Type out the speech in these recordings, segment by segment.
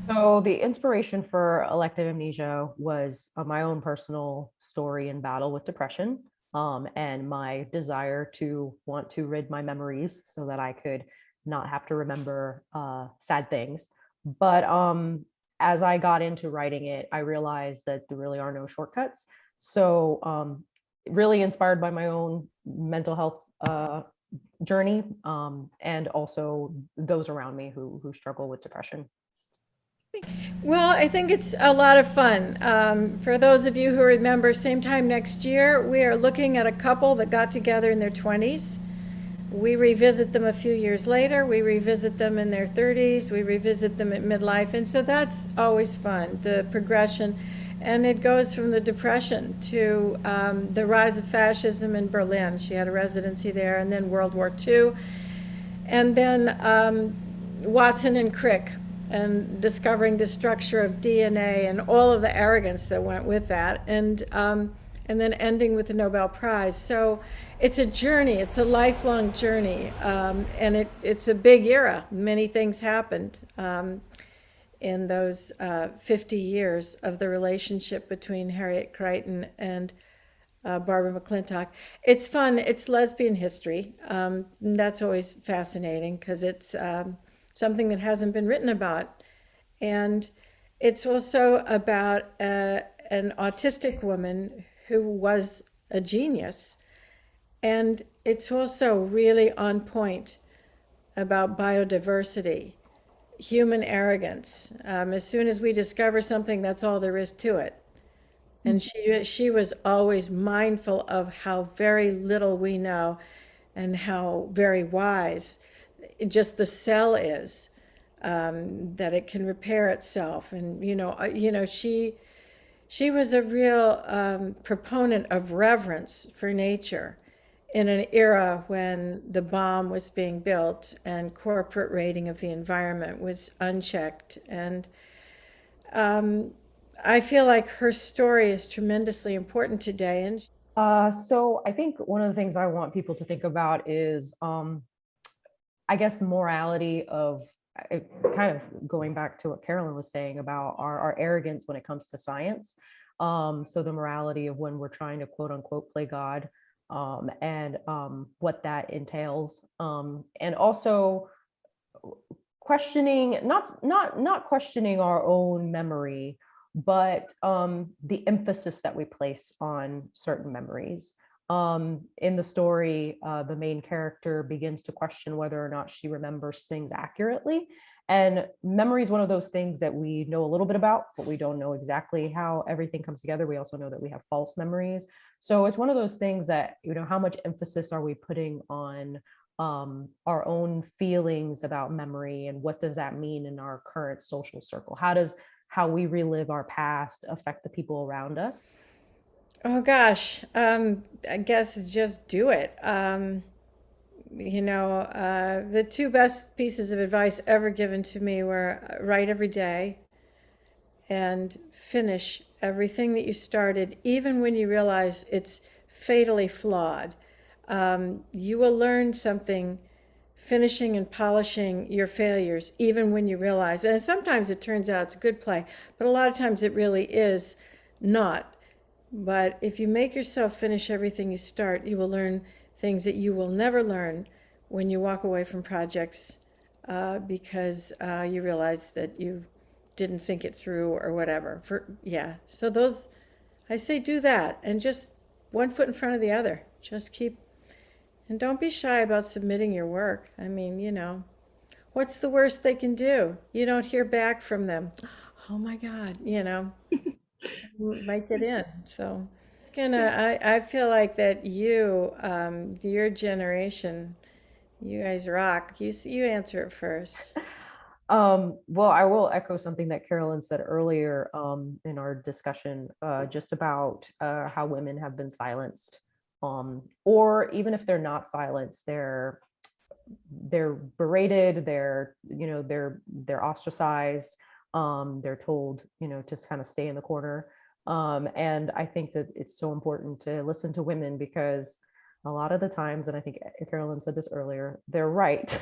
So the inspiration for Elective Amnesia was my own personal story and battle with depression, and my desire to want to rid my memories so that I could not have to remember sad things. But as I got into writing it, I realized that there really are no shortcuts. So really inspired by my own mental health journey, and also those around me who struggle with depression. Well, I think it's a lot of fun. For those of you who remember, same time next year, we are looking at a couple that got together in their 20s. We revisit them a few years later. We revisit them in their 30s. We revisit them at midlife. And so that's always fun, the progression. And it goes from the Depression to the rise of fascism in Berlin. She had a residency there, and then World War II. And then Watson and Crick, and discovering the structure of DNA and all of the arrogance that went with that, and then ending with the Nobel Prize. So it's a journey, it's a lifelong journey, and it's a big era. Many things happened in those 50 years of the relationship between Harriet Crichton and Barbara McClintock. It's fun, it's lesbian history. That's always fascinating because it's something that hasn't been written about. And it's also about an autistic woman who was a genius. And it's also really on point about biodiversity, human arrogance. As soon as we discover something, that's all there is to it. And she was always mindful of how very little we know and how very wise just the cell is, that it can repair itself. And she was a real proponent of reverence for nature in an era when the bomb was being built and corporate rating of the environment was unchecked. And I feel like her story is tremendously important today. And So I think one of the things I want people to think about is, I guess, morality of kind of going back to what Carolyn was saying about our arrogance when it comes to science. So the morality of when we're trying to quote unquote play God, and what that entails, and also questioning, not questioning our own memory, but the emphasis that we place on certain memories. In the story, the main character begins to question whether or not she remembers things accurately. And memory is one of those things that we know a little bit about, but we don't know exactly how everything comes together. We also know that we have false memories. So it's one of those things that, how much emphasis are we putting on our own feelings about memory, and what does that mean in our current social circle? How does how we relive our past affect the people around us? oh gosh, I guess just do it. The two best pieces of advice ever given to me were write every day and finish everything that you started, even when you realize it's fatally flawed. You will learn something finishing and polishing your failures, even when you realize, and sometimes it turns out it's a good play, but a lot of times it really is not. But if you make yourself finish everything you start, you will learn things that you will never learn when you walk away from projects, because you realize that you didn't think it through or whatever. So those, I say do that, and just one foot in front of the other. Just keep, and don't be shy about submitting your work. I mean, what's the worst they can do? You don't hear back from them. Oh my God, you might get in. So it's I feel like that your generation, you guys rock. You answer it first. Well, I will echo something that Carolyn said earlier, in our discussion, just about how women have been silenced, or even if they're not silenced, they're berated, they're ostracized, they're told, to kind of stay in the corner. And I think that it's so important to listen to women, because a lot of the times, and I think Carolyn said this earlier, they're right.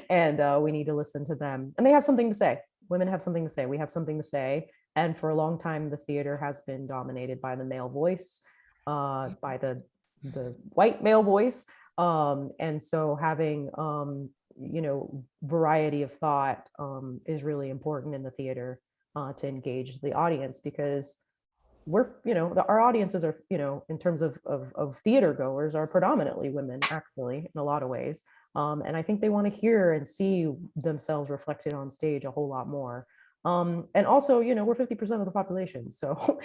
And we need to listen to them, and they have something to say. women have something to say. We have something to say. And for a long time, the theater has been dominated by the male voice, by the white male voice. And so having, variety of thought is really important in the theater to engage the audience, because our audiences are, in terms of theater goers, are predominantly women, actually, in a lot of ways. And I think they want to hear and see themselves reflected on stage a whole lot more. And also, we're 50% of the population, so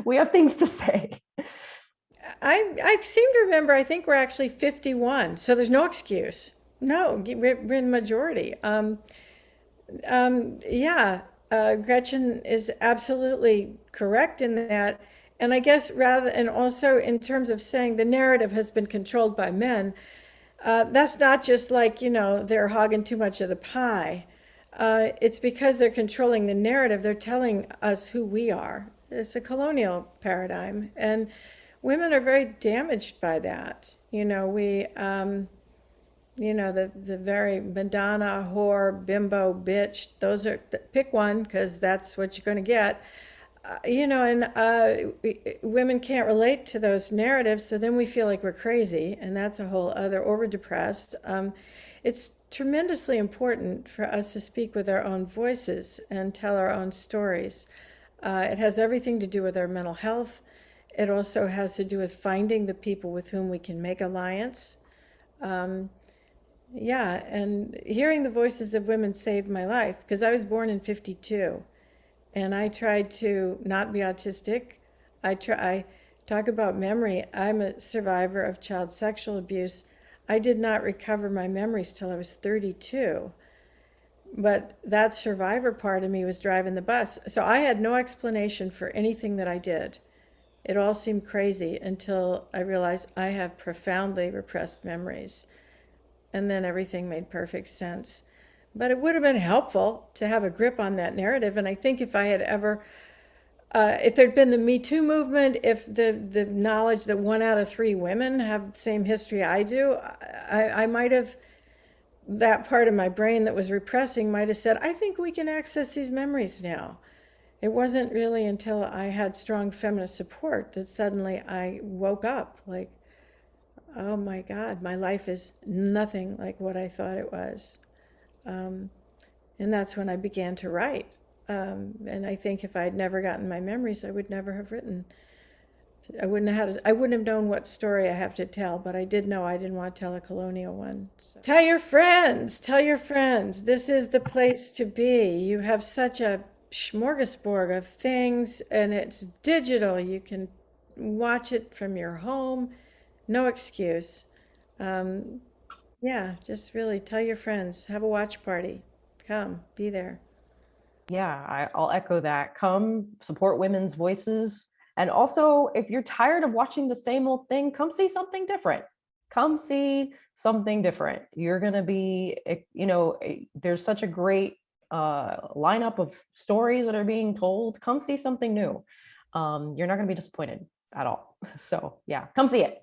we have things to say. I seem to remember, I think we're actually 51, so there's no excuse. No, we're in the majority. Yeah, Gretchen is absolutely correct in that. And I guess and also in terms of saying the narrative has been controlled by men, that's not just like, they're hogging too much of the pie. It's because they're controlling the narrative. They're telling us who we are. It's a colonial paradigm. And women are very damaged by that. The very Madonna, whore, bimbo, bitch, those are, pick one, because that's what you're going to get. Women can't relate to those narratives, so then we feel like we're crazy, and that's a whole other, or we're depressed. It's tremendously important for us to speak with our own voices and tell our own stories. It has everything to do with our mental health. It also has to do with finding the people with whom we can make alliance. Yeah, and hearing the voices of women saved my life, because I was born in 52. And I tried to not be autistic. I talk about memory. I'm a survivor of child sexual abuse. I did not recover my memories till I was 32. But that survivor part of me was driving the bus. So I had no explanation for anything that I did. It all seemed crazy until I realized I have profoundly repressed memories. And then everything made perfect sense. But it would have been helpful to have a grip on that narrative. And I think if I had ever, if there'd been the Me Too movement, if the knowledge that 1 out of 3 women have the same history I do, I might have, that part of my brain that was repressing might have said, I think we can access these memories now. It wasn't really until I had strong feminist support that suddenly I woke up like, oh my God, my life is nothing like what I thought it was. And that's when I began to write. And I think if I had never gotten my memories, I would never have written. I wouldn't have known what story I have to tell, but I did know I didn't want to tell a colonial one. So. Tell your friends, this is the place to be. You have such a smorgasbord of things, and it's digital. You can watch it from your home. No excuse. Yeah, just really tell your friends, have a watch party. Come, be there. Yeah, I'll echo that. Come support women's voices. And also, if you're tired of watching the same old thing, come see something different. Come see something different. You're going to be, there's such a great lineup of stories that are being told. Come see something new. You're not going to be disappointed at all. So yeah, come see it.